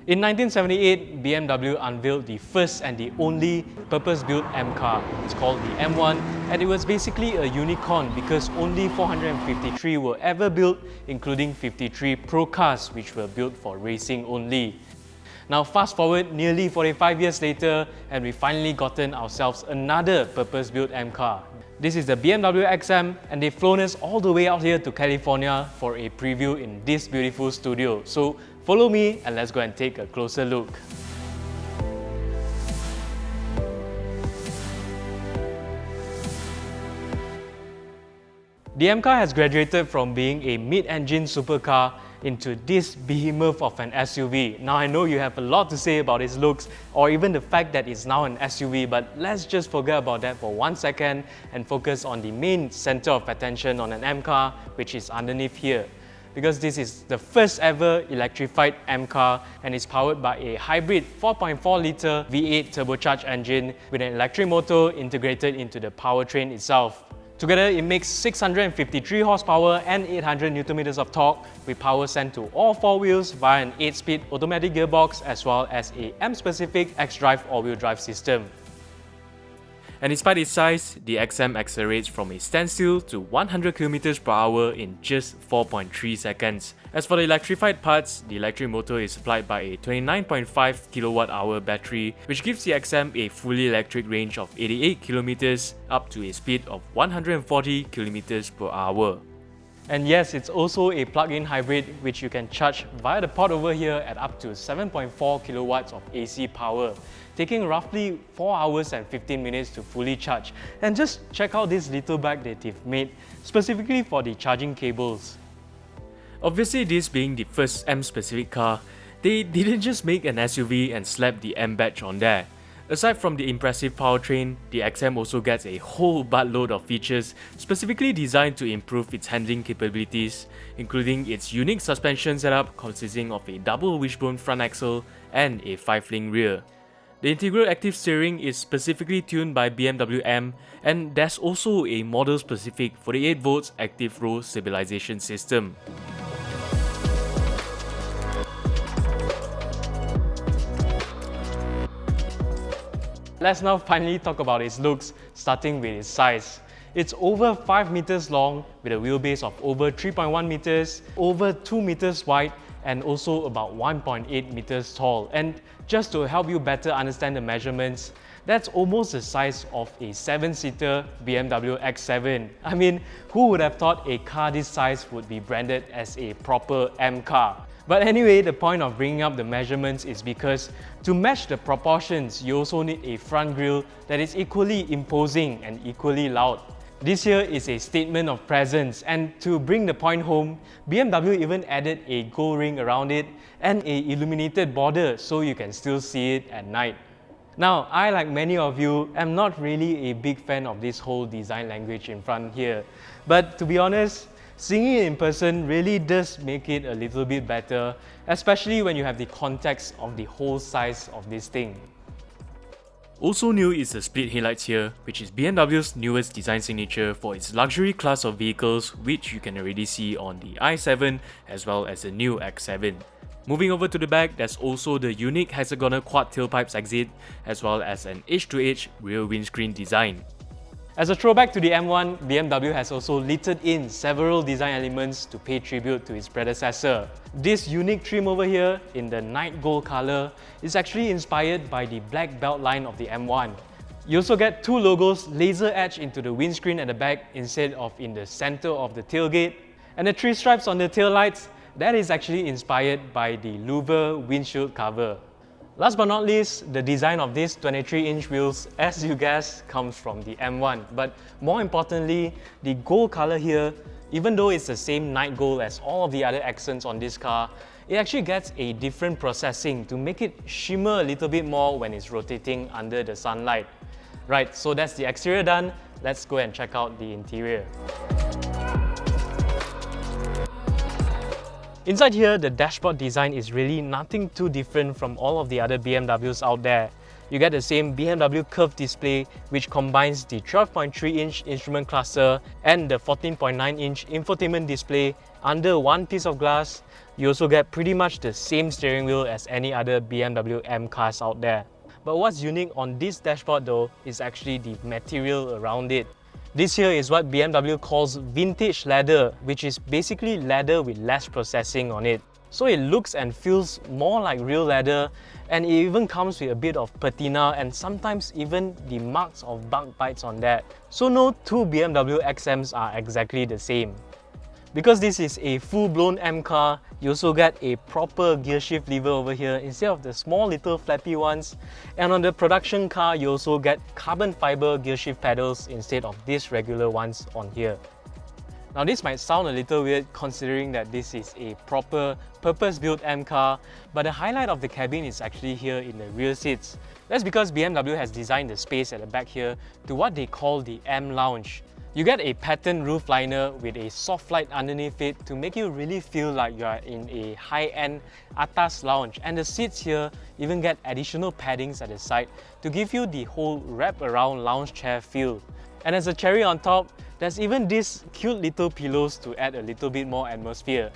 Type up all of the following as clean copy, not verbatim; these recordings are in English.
In 1978, BMW unveiled the first and the only purpose-built M car. It's called the M1, and it was basically a unicorn because only 453 were ever built, including 53 Pro cars which were built for racing only. Now fast forward nearly 45 years later and we finally gotten ourselves another purpose-built M car. This is the BMW XM and they've flown us all the way out here to California for a preview in this beautiful studio. So follow me and let's go and take a closer look. The M car has graduated from being a mid-engine supercar into this behemoth of an SUV. Now I know you have a lot to say about its looks or even the fact that it's now an SUV, but let's just forget about that for 1 second and focus on the main center of attention on an M car, which is underneath here. Because this is the first ever electrified M car and is powered by a hybrid 4.4-litre V8 turbocharged engine with an electric motor integrated into the powertrain itself. Together, it makes 653 horsepower and 800 Nm of torque with power sent to all four wheels via an 8-speed automatic gearbox as well as a M-specific xDrive all-wheel drive system. And despite its size, the XM accelerates from a standstill to 100 km/h in just 4.3 seconds. As for the electrified parts, the electric motor is supplied by a 29.5 kWh battery, which gives the XM a fully electric range of 88 km up to a speed of 140 km/h. And yes, it's also a plug-in hybrid which you can charge via the port over here at up to 7.4 kW of AC power, taking roughly 4 hours and 15 minutes to fully charge. And just check out this little bag that they've made specifically for the charging cables. Obviously, this being the first M-specific car, they didn't just make an SUV and slap the M badge on there. Aside from the impressive powertrain, the XM also gets a whole buttload of features specifically designed to improve its handling capabilities, including its unique suspension setup consisting of a double wishbone front axle and a 5-link rear. The integral active steering is specifically tuned by BMW M, and there's also a model-specific 48V active roll stabilization system. Let's now finally talk about its looks, starting with its size. It's over 5 meters long with a wheelbase of over 3.1 meters, over 2 meters wide, and also about 1.8 meters tall. And just to help you better understand the measurements, that's almost the size of a 7-seater BMW X7. I mean, who would have thought a car this size would be branded as a proper M car? But anyway, the point of bringing up the measurements is because to match the proportions, you also need a front grille that is equally imposing and equally loud. This here is a statement of presence, and to bring the point home, BMW even added a gold ring around it and an illuminated border so you can still see it at night. Now, I, like many of you, am not really a big fan of this whole design language in front here. But to be honest, seeing it in person really does make it a little bit better, especially when you have the context of the whole size of this thing. Also new is the split headlights here, which is BMW's newest design signature for its luxury class of vehicles, which you can already see on the i7 as well as the new X7. Moving over to the back, there's also the unique hexagonal quad tailpipes exit as well as an edge-to-edge rear windscreen design. As a throwback to the M1, BMW has also littered in several design elements to pay tribute to its predecessor. This unique trim over here in the night gold color is actually inspired by the black belt line of the M1. You also get two logos laser etched into the windscreen at the back instead of in the center of the tailgate. And the three stripes on the taillights, that is actually inspired by the louver windshield cover. Last but not least, the design of these 23-inch wheels, as you guessed, comes from the M1. But more importantly, the gold color here, even though it's the same night gold as all of the other accents on this car, it actually gets a different processing to make it shimmer a little bit more when it's rotating under the sunlight. Right, so that's the exterior done. Let's go and check out the interior. Inside here, the dashboard design is really nothing too different from all of the other BMWs out there. You get the same BMW curved display which combines the 12.3-inch instrument cluster and the 14.9-inch infotainment display under one piece of glass, you also get pretty much the same steering wheel as any other BMW M cars out there. But what's unique on this dashboard though is actually the material around it. This here is what BMW calls vintage leather, which is basically leather with less processing on it. So it looks and feels more like real leather, and it even comes with a bit of patina and sometimes even the marks of bug bites on that. So no two BMW XMs are exactly the same. Because this is a full-blown M car, you also get a proper gear shift lever over here instead of the small little flappy ones. And on the production car, you also get carbon fiber gear shift pedals instead of these regular ones on here. Now this might sound a little weird considering that this is a proper purpose-built M car, but the highlight of the cabin is actually here in the rear seats. That's because BMW has designed the space at the back here to what they call the M Lounge. You get a patterned roof liner with a soft light underneath it to make you really feel like you are in a high-end atas lounge, and the seats here even get additional paddings at the side to give you the whole wrap-around lounge chair feel. And as a cherry on top, there's even these cute little pillows to add a little bit more atmosphere.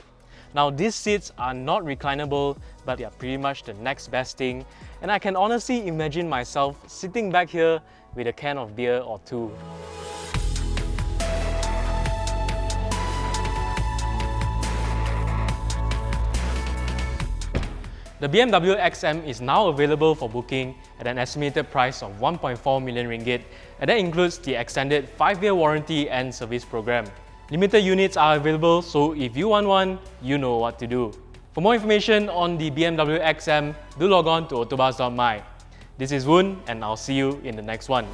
Now these seats are not reclinable, but they are pretty much the next best thing, and I can honestly imagine myself sitting back here with a can of beer or two. The BMW XM is now available for booking at an estimated price of 1.4 million ringgit, and that includes the extended 5-year warranty and service program. Limited units are available, so if you want one, you know what to do. For more information on the BMW XM, do log on to AutoBuzz.my. This is Woon, and I'll see you in the next one.